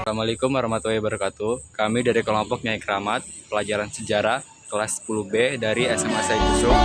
Assalamualaikum warahmatullahi wabarakatuh. Kami dari kelompok Nyai Keramat, pelajaran sejarah kelas 10B dari SMA Said Yusuf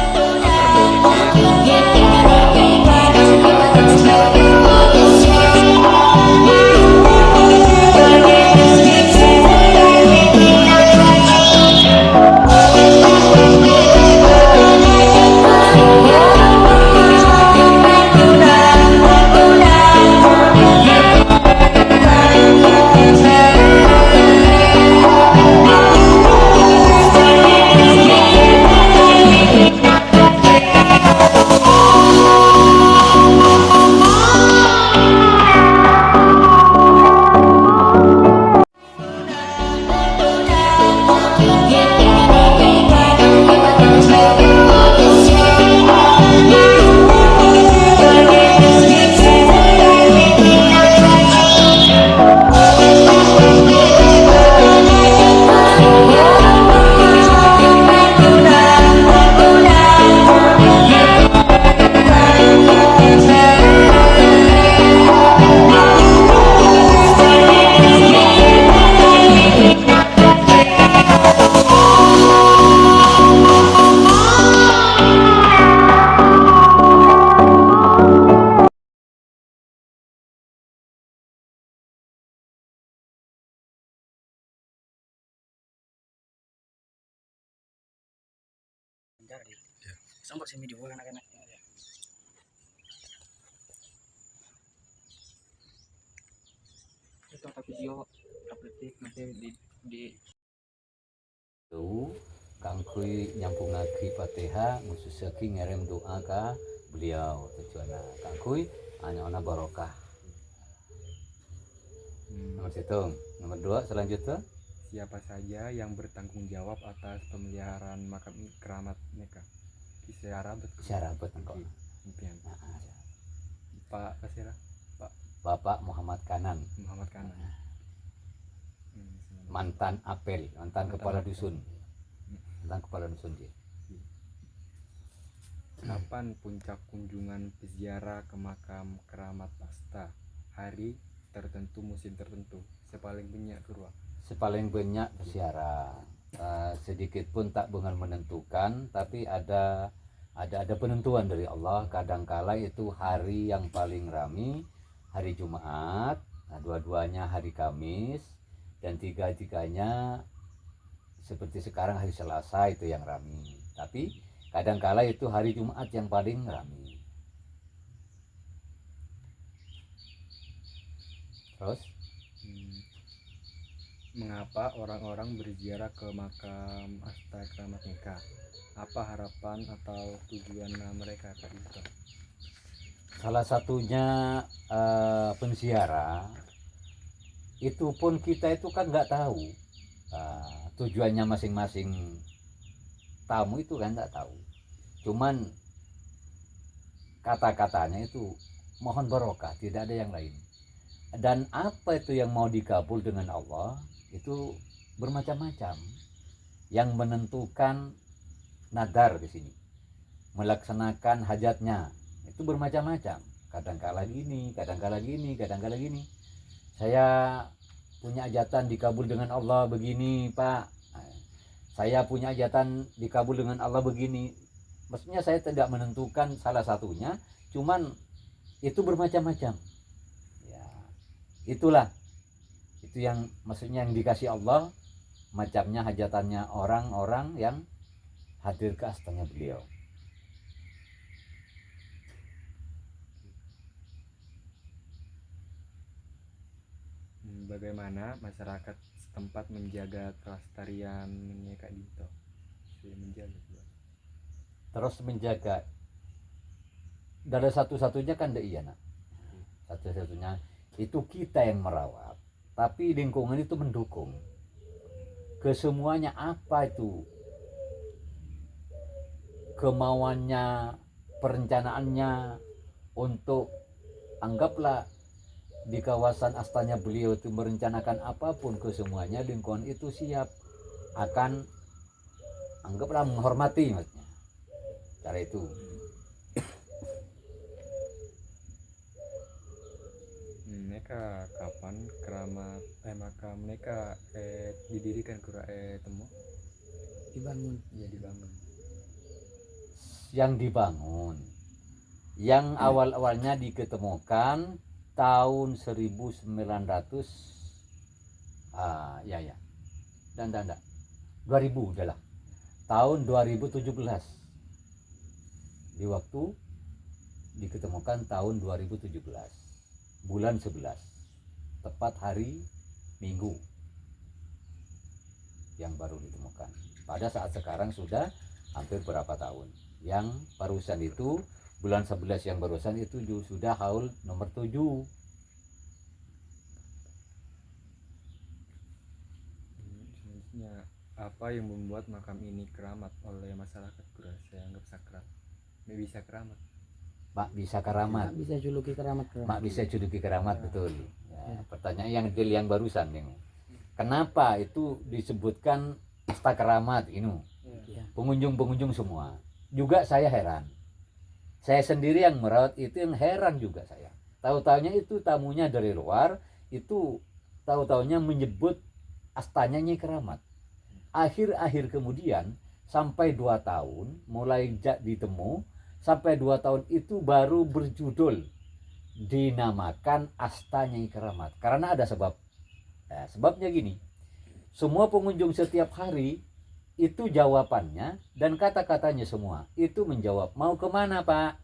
akan sampai sini di anak-anak itu video upload nanti di itu kangkui nyampung lagi Fatihah khusus ngirim doa ke beliau tujuannya kangkui hanya barokah. Nomor hitung. Nomor 2 selanjutnya siapa saja yang bertanggung jawab atas pemeliharaan makam keramat mereka isyarabat engkau impian Pak Kasira Bapak Muhammad Kanan mantan apel mantan kepala dusun dia. Kapan puncak kunjungan peziarah ke makam keramat pasta? Hari tertentu, musim tertentu, sepaling banyak keluar Sepaling banyak peziarah sedikit pun tak benar menentukan, tapi ada penentuan dari Allah. Kadangkala itu hari yang paling ramai hari Jumat, dua-duanya hari Kamis, dan tiga-tiganya seperti sekarang hari Selasa itu yang ramai. Tapi kadangkala itu hari Jumat yang paling ramai. Terus mengapa orang-orang berziarah ke makam Asta Keramat Mekah? Apa harapan atau tujuan mereka tadi itu? Salah satunya penziarah itu pun kita itu kan nggak tahu tujuannya masing-masing tamu itu kan nggak tahu. Cuman kata-katanya itu mohon barokah, tidak ada yang lain. Dan apa itu yang mau dikabul dengan Allah itu bermacam-macam. Yang menentukan nadar di sini, melaksanakan hajatnya itu bermacam-macam. Kadang-kala gini, kadang-kala gini, kadang-kala gini. Saya punya hajatan dikabul dengan Allah begini, Pak. Saya punya hajatan dikabul dengan Allah begini. Maksudnya saya tidak menentukan salah satunya, cuman itu bermacam-macam. Ya, itulah. Itu yang maksudnya yang dikasih Allah, macamnya hajatannya orang-orang yang hadir ke astana beliau. Bagaimana masyarakat setempat menjaga kelestarian Kak Dito? Terus menjaga dari satu-satunya kan iya nak. Satu-satunya itu kita yang merawat, tapi lingkungan itu mendukung. Kesemuanya apa itu kemauannya, perencanaannya untuk anggaplah di kawasan astana beliau itu merencanakan apapun, kesemuanya lingkungan itu siap akan anggaplah menghormati maksudnya. Cara itu. neka kapan keramat makam neka didirikan kura temu dibangun. ya dibangun. Yang dibangun, yang awal-awalnya diketemukan tahun 1900, ya ya, dan 2000 adalah tahun 2017, di waktu diketemukan tahun 2017 bulan 11, tepat hari Minggu yang baru ditemukan. Pada saat sekarang sudah hampir berapa tahun. Yang barusan itu bulan 11 yang barusan itu sudah haul nomor 7. Selanjutnya, apa yang membuat makam ini keramat oleh masyarakat Kura? Saya anggap sakral. Bisa keramat. Mak bisa keramat. Mak bisa juluki keramat. Mak bisa juluki keramat, betul. Ya, pertanyaan yang deal yang barusan ini. Kenapa itu disebutkan asta keramat ini? Ya. Pengunjung-pengunjung semua. Juga saya heran. Saya sendiri yang merawat itu yang heran juga saya. Tahu-taunya itu tamunya dari luar, itu tahu-taunya menyebut astanya Nyai Keramat. Akhir-akhir kemudian sampai 2 tahun mulai ditemu, sampai 2 tahun itu baru berjudul dinamakan Asta Nyai Keramat. Karena ada sebab. Sebabnya gini, semua pengunjung setiap hari itu jawabannya dan kata-katanya semua itu menjawab, mau kemana Pak?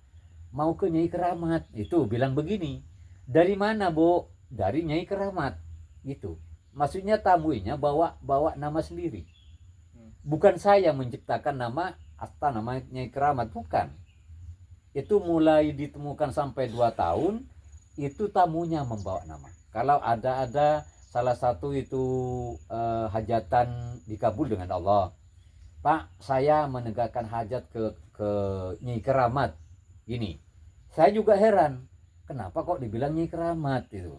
Mau ke Nyai Keramat. Itu bilang begini, dari mana Bu? Dari Nyai Keramat. Gitu. Maksudnya tamunya bawa nama sendiri. Bukan saya menciptakan nama Asta, nama Nyai Keramat, bukan. Itu mulai ditemukan sampai 2 tahun itu tamunya membawa nama. Kalau ada salah satu itu hajatan dikabul dengan Allah, Pak, saya menegakkan hajat ke Nyai Keramat. Gini, saya juga heran, kenapa kok dibilang Nyai Keramat itu?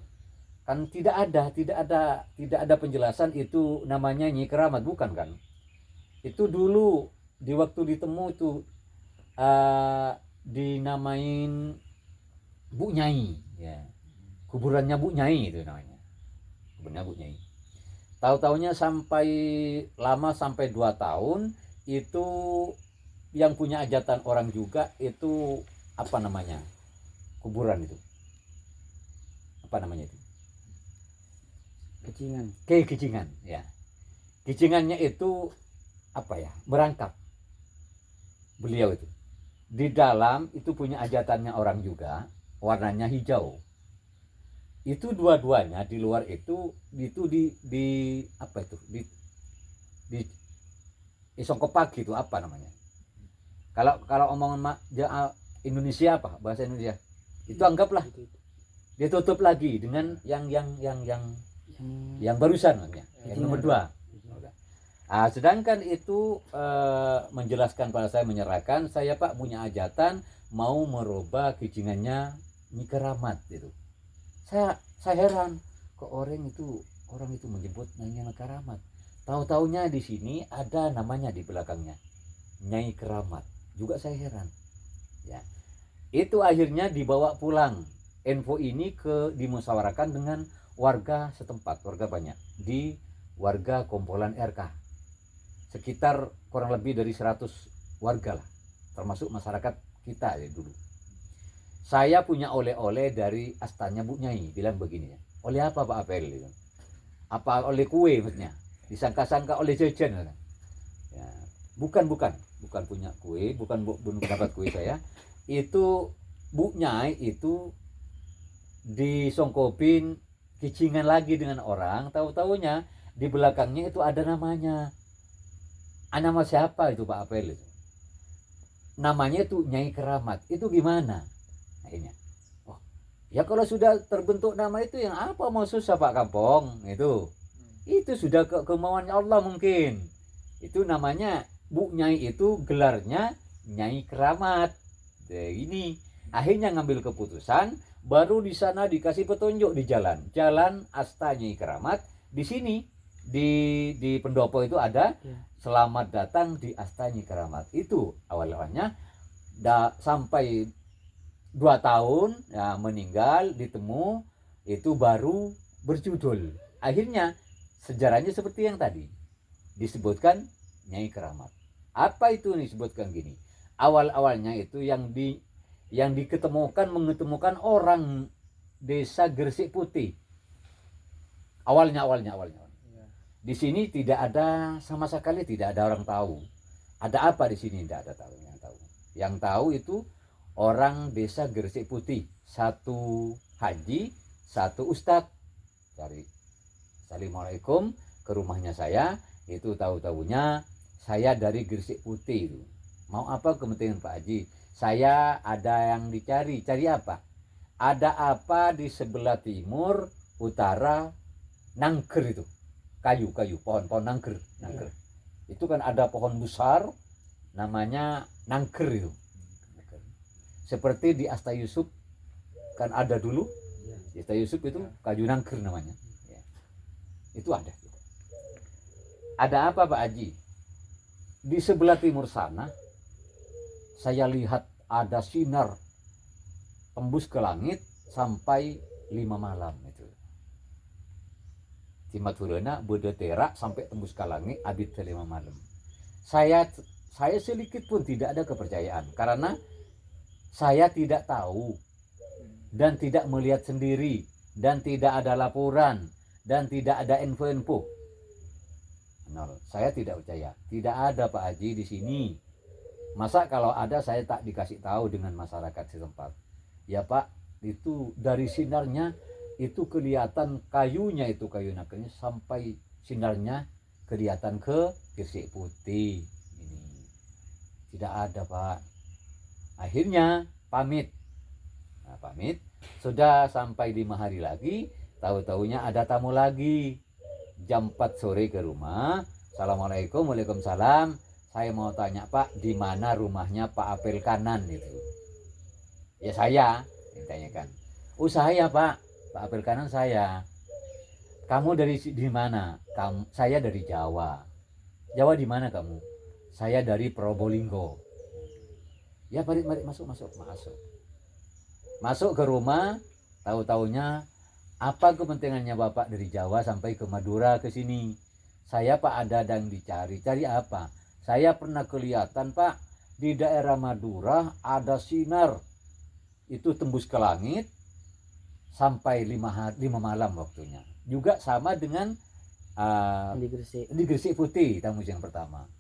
Kan tidak ada penjelasan itu namanya Nyai Keramat, bukan kan? Itu dulu di waktu ditemu itu dinamain Bu Nyai, ya. Kuburannya Bu Nyai itu namanya. Kuburannya Bu Nyai. Tahu-taunya sampai 2 tahun itu yang punya hajatan orang juga itu apa namanya? Kuburan itu. Apa namanya itu? Kecingan. Kicingan, ya. Kicingannya itu apa ya? Merangkap. Beliau itu. Di dalam itu punya hajatannya orang juga, warnanya hijau. Itu dua-duanya di luar itu di apa itu? Di isongkopak gitu, apa namanya? Kalau omongan Indonesia apa? Bahasa Indonesia. Itu anggaplah ditutup lagi dengan yang barusan maksudnya, yang nomor 2. Sedangkan itu menjelaskan pada saya, menyerahkan saya Pak punya hajatan mau merubah kicingannya Nyai Keramat gitu. Saya heran kok orang itu menyebut Nyai Keramat. Tahu-taunya di sini ada namanya di belakangnya Nyai Keramat. Juga saya heran. Ya. Itu akhirnya dibawa pulang. Info ini dimusyawarahkan dengan warga setempat, warga banyak di warga Kompolan RK. Sekitar kurang lebih dari 100 warga lah, termasuk masyarakat kita ya dulu. Saya punya oleh-oleh dari astanya Bu Nyai, bilang begini ya. Oleh apa Pak Apel? Gitu. Apa oleh kue maksudnya? Disangka-sangka oleh jajan. Ya, bukan punya kue, bukan dapat kue saya. Itu Bu Nyai itu disongkopin kicingan lagi dengan orang, tahu-taunya di belakangnya itu ada namanya. Nama siapa itu Pak Apel itu? Namanya itu Nyai Keramat. Itu gimana? Akhirnya, oh, ya kalau sudah terbentuk nama itu yang apa mau susah Pak Kampung itu sudah kemauannya Allah mungkin. Itu namanya Bu Nyai itu gelarnya Nyai Keramat. Ini akhirnya ngambil keputusan, baru di sana dikasih petunjuk di jalan Asta Nyai Keramat. Di sini di pendopo itu ada selamat datang di Asta Nyai Keramat. Itu awalnya sampai 2 tahun ya, meninggal ditemu itu baru berjudul. Akhirnya sejarahnya seperti yang tadi disebutkan Nyai Keramat. Apa itu disebutkan gini? Awal-awalnya itu yang mengetemukan orang desa Gresik Putih. Awalnya. Di sini tidak ada sama sekali, tidak ada orang tahu. Ada apa di sini? Tidak ada tahu yang tahu. Yang tahu itu orang desa Gresik Putih, satu haji, satu ustadz. Cari Assalamualaikum ke rumahnya saya, itu tahu-tahunya saya dari Gresik Putih itu. Mau apa kepentingan Pak Haji? Saya ada yang dicari. Cari apa? Ada apa di sebelah timur, utara, nangker itu. Kayu, pohon nangker. Itu kan ada pohon besar, namanya nangker itu. Seperti di Asta Yusuf, kan ada dulu. Di Asta Yusuf itu kayu nangker namanya. Itu ada. Ada apa Pak Haji? Di sebelah timur sana, saya lihat ada sinar tembus ke langit sampai 5 malam itu. Timaturana berdeterak sampai tembus ke langit abid ke 5 malam. Saya sedikit pun tidak ada kepercayaan karena saya tidak tahu dan tidak melihat sendiri dan tidak ada laporan dan tidak ada info-info. Saya tidak percaya. Tidak ada Pak Haji di sini. Masa kalau ada saya tak dikasih tahu dengan masyarakat setempat. Ya Pak, itu dari sinarnya itu kelihatan kayunya, itu kayu nakernya sampai sinarnya kelihatan ke Gresik Putih. Ini tidak ada Pak. Akhirnya pamit. Pamit. Sudah sampai 5 hari lagi, tahu-tahunya ada tamu lagi. Jam 4 sore ke rumah. Assalamualaikum, waalaikumsalam. Saya mau tanya Pak, di mana rumahnya Pak Apel Kanan itu? Ya saya, ditanyakan. Oh saya Pak Apel Kanan saya. Kamu dari di mana? Saya dari Jawa. Jawa di mana kamu? Saya dari Probolinggo. Ya mari masuk. Masuk ke rumah, tahu-tahunya apa kepentingannya Bapak dari Jawa sampai ke Madura ke sini? Saya Pak ada yang dicari. Cari apa? Saya pernah kelihatan Pak di daerah Madura ada sinar itu tembus ke langit sampai 5 malam waktunya. Juga sama dengan di Gresik Putih tamu yang pertama.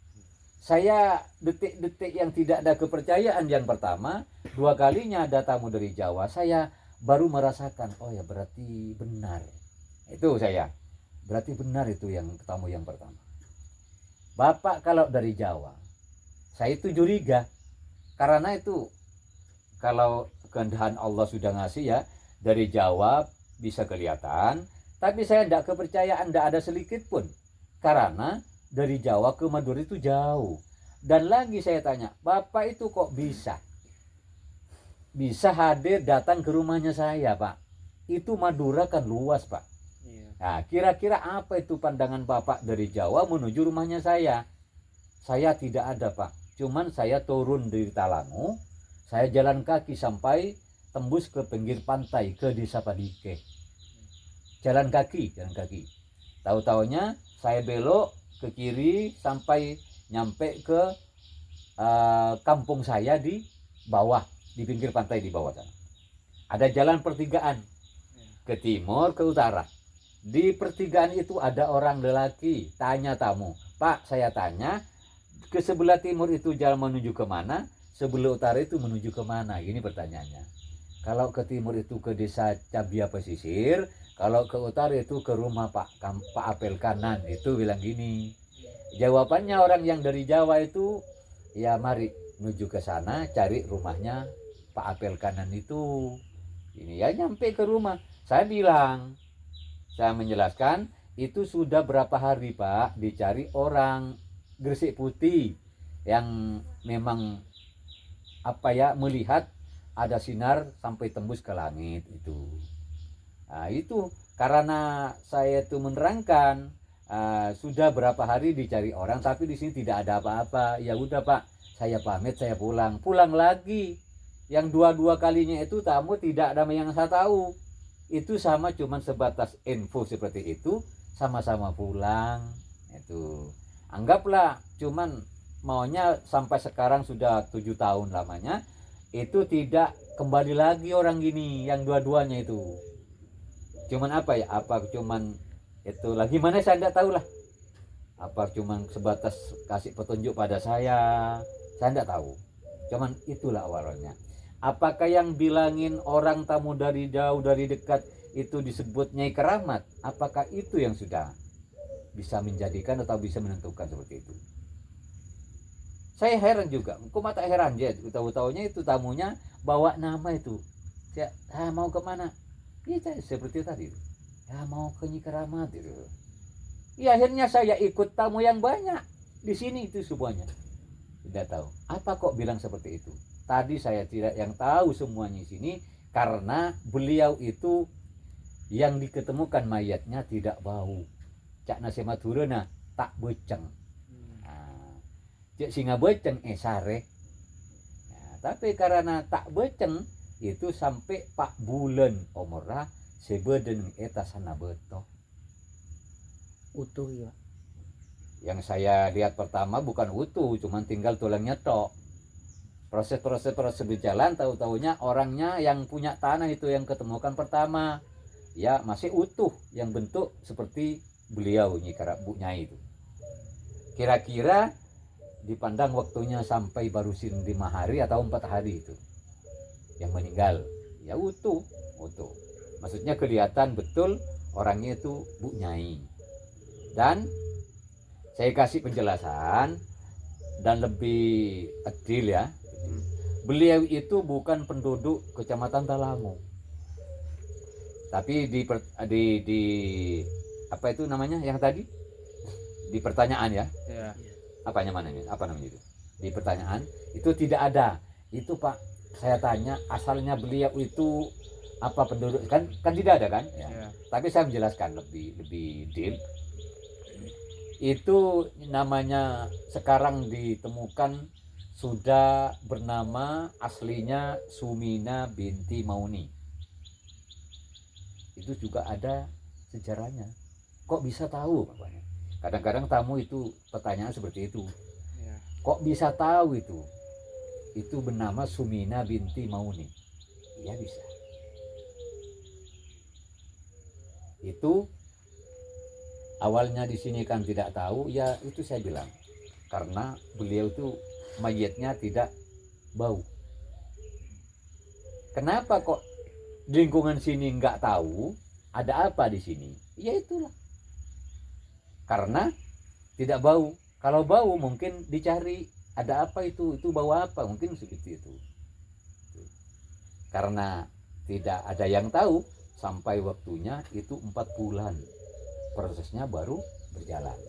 Saya detik-detik yang tidak ada kepercayaan yang pertama, 2 kalinya ada tamu dari Jawa, saya baru merasakan, oh ya berarti benar. Itu saya. Berarti benar itu yang tamu yang pertama. Bapak kalau dari Jawa, saya itu curiga. Karena itu kalau kehendak Allah sudah ngasih ya, dari Jawa bisa kelihatan, tapi saya tidak kepercayaan, tidak ada sedikit pun. Karena dari Jawa ke Madura itu jauh. Dan lagi saya tanya, Bapak itu kok bisa hadir datang ke rumahnya saya Pak? Itu Madura kan luas Pak. Nah, kira-kira apa itu pandangan Bapak dari Jawa menuju rumahnya saya? Saya tidak ada Pak. Cuman saya turun dari Talangu, saya jalan kaki sampai tembus ke pinggir pantai ke Desa Padike. Jalan kaki. Tahu-taunya saya belok ke kiri sampai nyampe ke kampung saya di bawah, di pinggir pantai di bawah sana. Ada jalan pertigaan ke timur, ke utara. Di pertigaan itu ada orang lelaki, tanya tamu, Pak saya tanya, ke sebelah timur itu jalan menuju kemana, sebelah utara itu menuju kemana? Gini pertanyaannya. Kalau ke timur itu ke desa Cabia Pesisir, kalau ke utara itu ke rumah Pak Apel Kanan, itu bilang gini. Jawabannya orang yang dari Jawa itu, ya mari menuju ke sana, cari rumahnya Pak Apel Kanan itu. Ini ya nyampe ke rumah, saya bilang, saya menjelaskan, itu sudah berapa hari Pak dicari orang Gresik Putih yang memang melihat ada sinar sampai tembus ke langit itu. Nah, itu karena saya itu menerangkan sudah berapa hari dicari orang tapi di sini tidak ada apa-apa. Ya udah Pak, saya pamit, saya pulang lagi. Yang dua kalinya itu tamu tidak ada yang saya tahu. itu sama cuman sebatas info seperti itu, sama-sama pulang. Itu anggaplah cuman maunya sampai sekarang sudah 7 tahun lamanya, itu tidak kembali lagi orang gini yang dua-duanya itu. Cuman apa ya, apa cuman itu lagi mana saya tidak tahu lah, apa cuman sebatas kasih petunjuk pada saya tidak tahu. Cuman itulah awalnya. Apakah yang bilangin orang tamu dari jauh dari dekat itu disebut Nyai Keramat? Apakah itu yang sudah bisa menjadikan atau bisa menentukan seperti itu? Saya heran juga. Kok mata heran dia? Tahu-tahunya itu tamunya bawa nama itu. Saya mau kemana? Kita seperti tadi. Ya mau ke Nyai Keramat itu. Ya akhirnya saya ikut tamu yang banyak di sini itu semuanya. Tidak tahu. Apa kok bilang seperti itu? Tadi saya tidak yang tahu semuanya di sini karena beliau itu yang diketemukan mayatnya tidak bau. Cak nasi maturana tak beceng. Cak singa beceng sare. Nah, tapi karena tak beceng itu sampai 4 bulan umurnya sebeden eta sana beto. Utuh ya. Yang saya lihat pertama bukan utuh, cuman tinggal tulangnya tok. Proses berjalan, tahu-tahunya orangnya yang punya tanah itu yang ketemukan pertama. Ya masih utuh, yang bentuk seperti beliau Nyai Bu Nyai itu. Kira-kira dipandang waktunya sampai baru 5 hari atau 4 hari itu yang meninggal. Ya utuh. Maksudnya kelihatan betul orangnya itu Bu Nyai. Dan saya kasih penjelasan dan lebih adil ya. Beliau itu bukan penduduk Kecamatan Talango. Tapi di apa itu namanya yang tadi? Di pertanyaan ya. Ya. Apanya mana ini? Apa namanya itu? Di pertanyaan itu tidak ada. Itu Pak, saya tanya asalnya beliau itu apa penduduk kan tidak ada kan? Ya. Tapi saya menjelaskan lebih deal. Itu namanya sekarang ditemukan sudah bernama aslinya Sumina binti Mauni. Itu juga ada sejarahnya. Kok bisa tahu bapaknya? Kadang-kadang tamu itu pertanyaan seperti itu. Kok bisa tahu itu? Itu bernama Sumina binti Mauni. Ya bisa. Itu awalnya di sini kan tidak tahu, ya itu saya bilang. Karena beliau itu mayatnya tidak bau. Kenapa kok lingkungan sini nggak tahu ada apa di sini? Ya itulah. Karena tidak bau. Kalau bau mungkin dicari ada apa itu bau apa, mungkin seperti itu. Karena tidak ada yang tahu sampai waktunya itu 4 bulan. Prosesnya baru berjalan.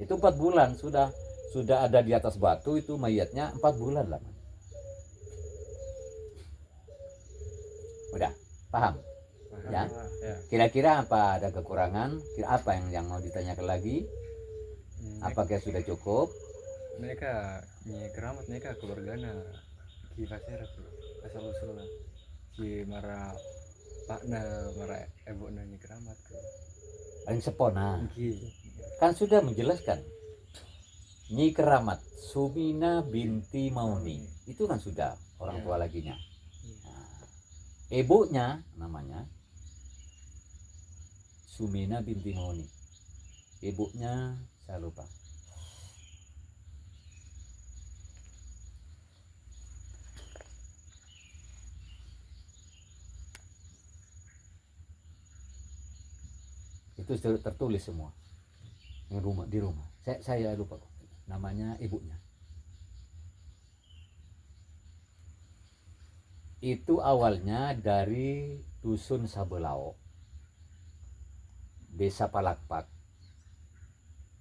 Itu 4 bulan sudah ada di atas batu itu mayatnya 4 bulan lama. Udah paham? Ya. Kira-kira apa ada kekurangan? Apa yang mau ditanyakan lagi? Apakah sudah cukup? Mereka Nyai Keramat mereka keluargana Ki Pasera tuh asal usulnya Ki Mara Pakna Mara Ebona Nyai Keramat tuh. Paling sepona. Ki. Kan sudah menjelaskan. Nyai Keramat Sumina binti Mauni. Itu kan sudah orang tua laginya. Nah, ibunya namanya Sumina binti Mauni. Ibunya saya lupa. Itu tertulis semua. Di rumah. Saya lupa namanya ibunya. Itu awalnya dari dusun Sabelao, Desa Palakpak,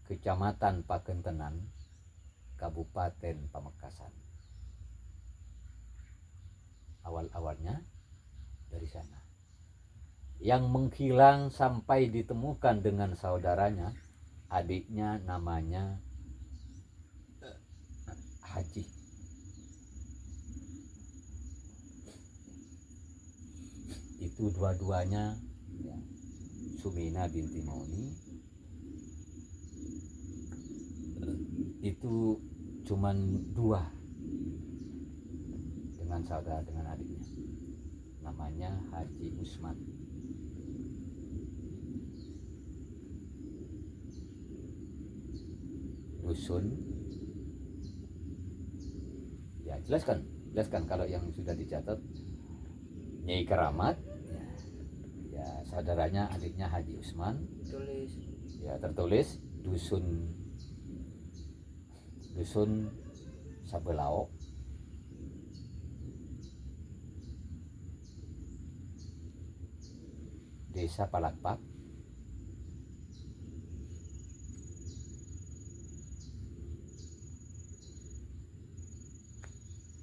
Kecamatan Pakentenan, Kabupaten Pamekasan. Awal-awalnya dari sana. Yang menghilang sampai ditemukan dengan saudaranya, adiknya namanya Haji. itu dua-duanya ya, Sumina binti Mauni itu cuman dua dengan saudara dengan adiknya, namanya Haji Usman. Dusun ya, jelaskan kalau yang sudah dicatat. Nyai Keramat ya, saudaranya adiknya Haji Usman, tulis ya tertulis dusun Sabelao, Desa Palakpak,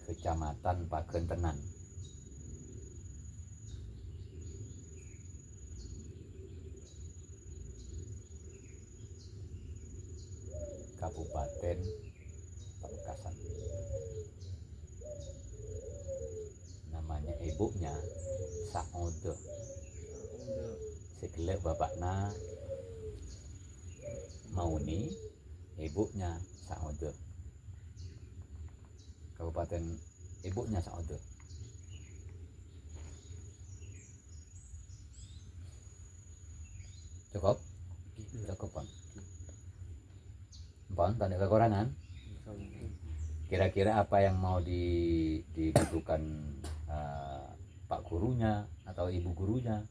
Kecamatan Pagentenan, Kabupaten Pamekasan. Namanya ibunya Saode, segelek bapakna Mauni, ibunya Saode. Kabupaten ibunya Saode. Cukup? Cukup, Bang. Bang, tanda kekurangan? Kira-kira apa yang mau dibutuhkan Pak gurunya atau ibu gurunya?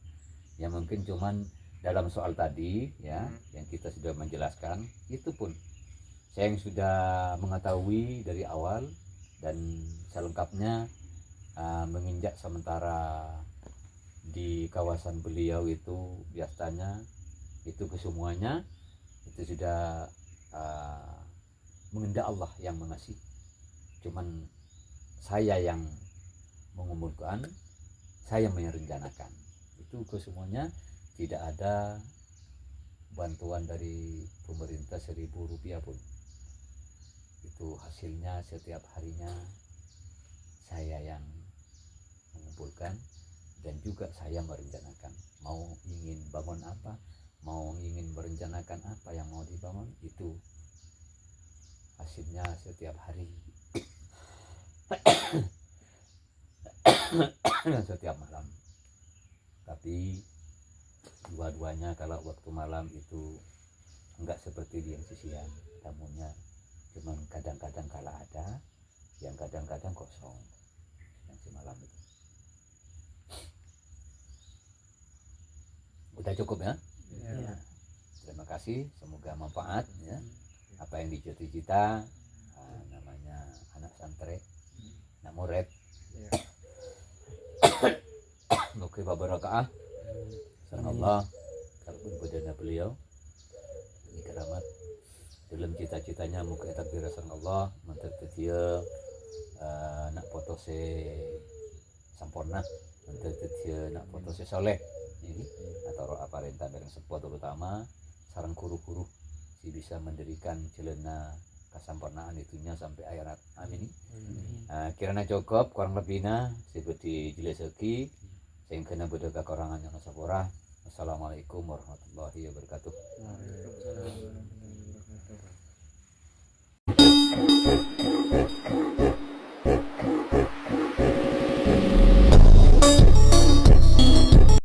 Ya mungkin cuman dalam soal tadi ya, yang kita sudah menjelaskan, itu pun saya yang sudah mengetahui dari awal, dan selengkapnya menginjak sementara di kawasan beliau itu biasanya itu kesemuanya itu sudah mengendak Allah yang mengasih. Cuman saya yang mengumpulkan, saya yang merencanakan. Itu kesemuanya tidak ada bantuan dari pemerintah 1.000 rupiah pun. Itu hasilnya setiap harinya saya yang mengumpulkan, dan juga saya merencanakan. Mau ingin bangun apa, mau ingin merencanakan apa yang mau dibangun, itu hasilnya setiap hari dan setiap malam. Tapi dua-duanya kalau waktu malam itu enggak seperti di yang sisian, tamunya cuman kadang-kadang kala ada, yang kadang-kadang kosong, yang si malam itu. Udah cukup ya? ya. Terima kasih, semoga manfaat ya. Apa yang dicita-cita, namanya anak santri, anak murid. Oke, babarakah. Sanallah, kalaupun bedana beliau ini keramat dalam cita-citanya muka takdir Allah menurut dia nak foto se sampurna, menurut dia nak foto se soleh ini atau apa renta bareng sebuah terutama sarang kuru-kuru si bisa mendirikan celana kesampurnaan itunya sampai akhirat. Amin. Kirana cukup kurang lebihnya seperti jelasaki sing kena beda kekurangan yang sapora. Assalamualaikum warahmatullahi wabarakatuh. Waalaikumsalam.